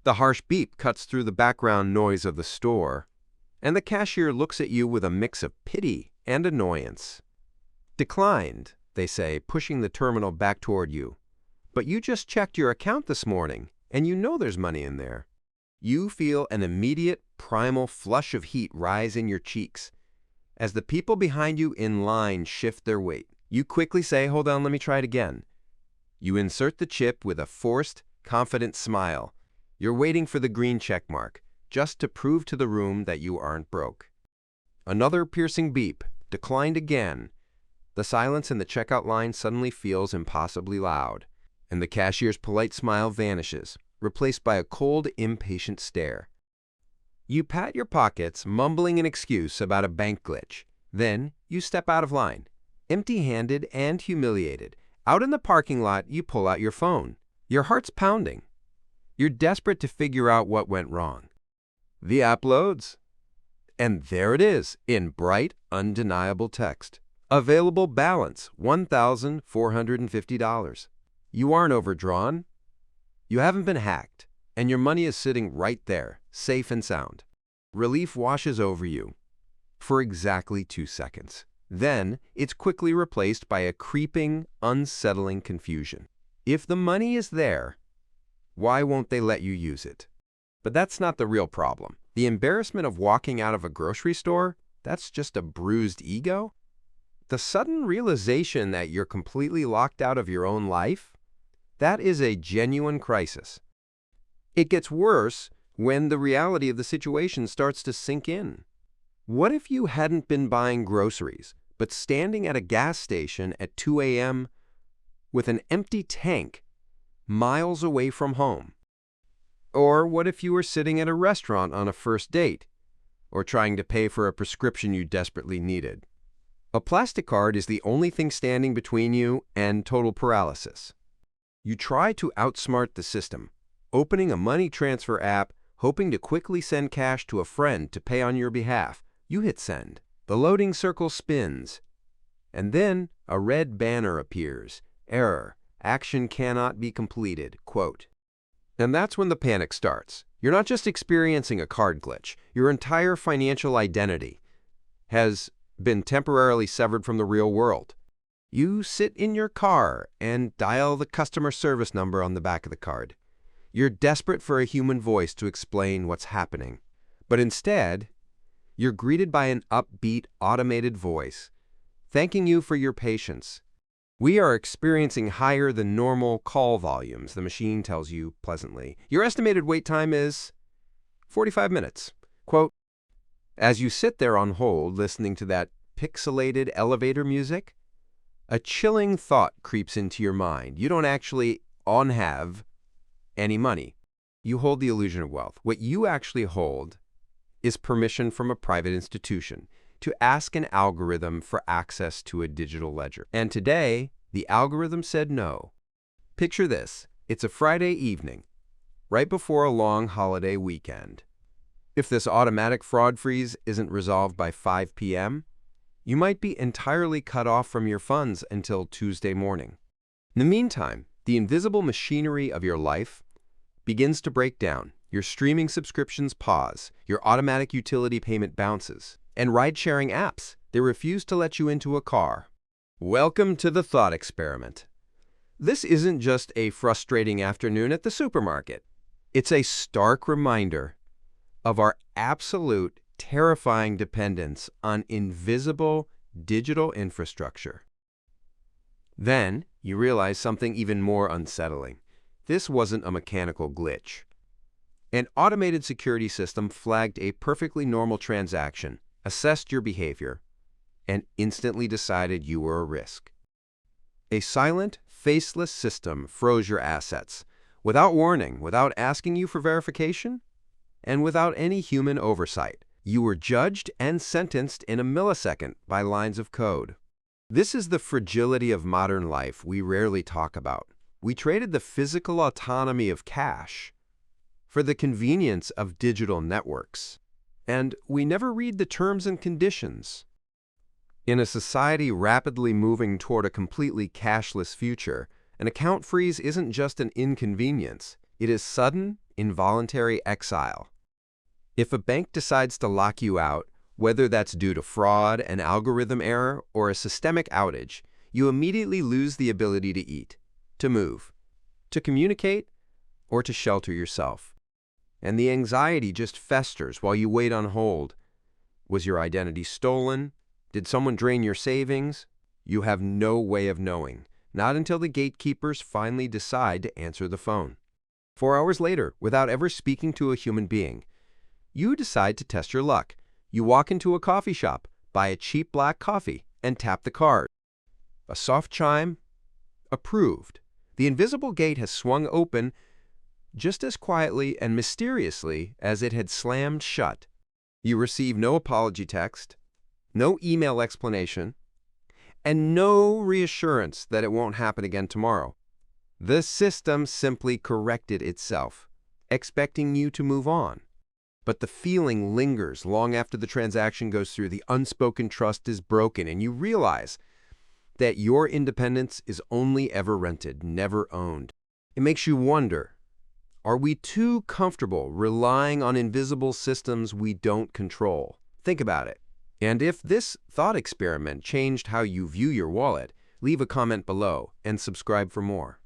The harsh beep cuts through the background noise of the store, and the cashier looks at you with a mix of pity and annoyance. "Declined," they say, pushing the terminal back toward you. "But you just checked your account this morning, and you know there's money in there." You feel an immediate, primal flush of heat rise in your cheeks as the people behind you in line shift their weight. You quickly say, "Hold on, let me try it again." You insert the chip with a forced, confident smile. You're waiting for the green check mark, just to prove to the room that you aren't broke. Another piercing beep, declined again. The silence in the checkout line suddenly feels impossibly loud, and the cashier's polite smile vanishes, replaced by a cold, impatient stare. You pat your pockets, mumbling an excuse about a bank glitch. Then you step out of line, empty-handed and humiliated. Out in the parking lot, you pull out your phone. Your heart's pounding. You're desperate to figure out what went wrong. The app loads. And there it is, in bright, undeniable text. Available balance, $1,450. You aren't overdrawn. You haven't been hacked, and your money is sitting right there, safe and sound. Relief washes over you for exactly 2 seconds. Then, it's quickly replaced by a creeping, unsettling confusion. If the money is there, why won't they let you use it? But that's not the real problem. The embarrassment of walking out of a grocery store, that's just a bruised ego. The sudden realization that you're completely locked out of your own life, that is a genuine crisis. It gets worse when the reality of the situation starts to sink in. What if you hadn't been buying groceries, but standing at a gas station at 2 a.m. with an empty tank miles away from home? Or what if you were sitting at a restaurant on a first date, or trying to pay for a prescription you desperately needed? A plastic card is the only thing standing between you and total paralysis. You try to outsmart the system, opening a money transfer app, hoping to quickly send cash to a friend to pay on your behalf. You hit send. The loading circle spins, and then a red banner appears. Error. Action cannot be completed. Quote. And that's when the panic starts. You're not just experiencing a card glitch. Your entire financial identity has been temporarily severed from the real world. You sit in your car and dial the customer service number on the back of the card. You're desperate for a human voice to explain what's happening. But instead, you're greeted by an upbeat, automated voice, thanking you for your patience. "We are experiencing higher than normal call volumes," the machine tells you pleasantly. "Your estimated wait time is 45 minutes. Quote, as you sit there on hold, listening to that pixelated elevator music, a chilling thought creeps into your mind. You don't actually have any money. You hold the illusion of wealth. What you actually hold is permission from a private institution to ask an algorithm for access to a digital ledger. And today, the algorithm said no. Picture this. It's a Friday evening, right before a long holiday weekend. If this automatic fraud freeze isn't resolved by 5 p.m., you might be entirely cut off from your funds until Tuesday morning. In the meantime, the invisible machinery of your life begins to break down. Your streaming subscriptions pause, your automatic utility payment bounces, and ride-sharing apps, they refuse to let you into a car. Welcome to the thought experiment. This isn't just a frustrating afternoon at the supermarket. It's a stark reminder of our absolute, terrifying dependence on invisible digital infrastructure. Then you realize something even more unsettling. This wasn't a mechanical glitch. An automated security system flagged a perfectly normal transaction, assessed your behavior, and instantly decided you were a risk. A silent, faceless system froze your assets, without warning, without asking you for verification, and without any human oversight. You were judged and sentenced in a millisecond by lines of code. This is the fragility of modern life we rarely talk about. We traded the physical autonomy of cash for the convenience of digital networks, and we never read the terms and conditions. In a society rapidly moving toward a completely cashless future, an account freeze isn't just an inconvenience. It is sudden, involuntary exile. If a bank decides to lock you out, whether that's due to fraud, an algorithm error, or a systemic outage, you immediately lose the ability to eat, to move, to communicate, or to shelter yourself. And the anxiety just festers while you wait on hold. Was your identity stolen? Did someone drain your savings? You have no way of knowing, not until the gatekeepers finally decide to answer the phone. 4 hours later, without ever speaking to a human being, you decide to test your luck. You walk into a coffee shop, buy a cheap black coffee, and tap the card. A soft chime. Approved. The invisible gate has swung open just as quietly and mysteriously as it had slammed shut. You receive no apology text, no email explanation, and no reassurance that it won't happen again tomorrow. The system simply corrected itself, expecting you to move on. But the feeling lingers long after the transaction goes through. The unspoken trust is broken, and you realize that your independence is only ever rented, never owned. It makes you wonder, are we too comfortable relying on invisible systems we don't control? Think about it. And if this thought experiment changed how you view your wallet, leave a comment below and subscribe for more.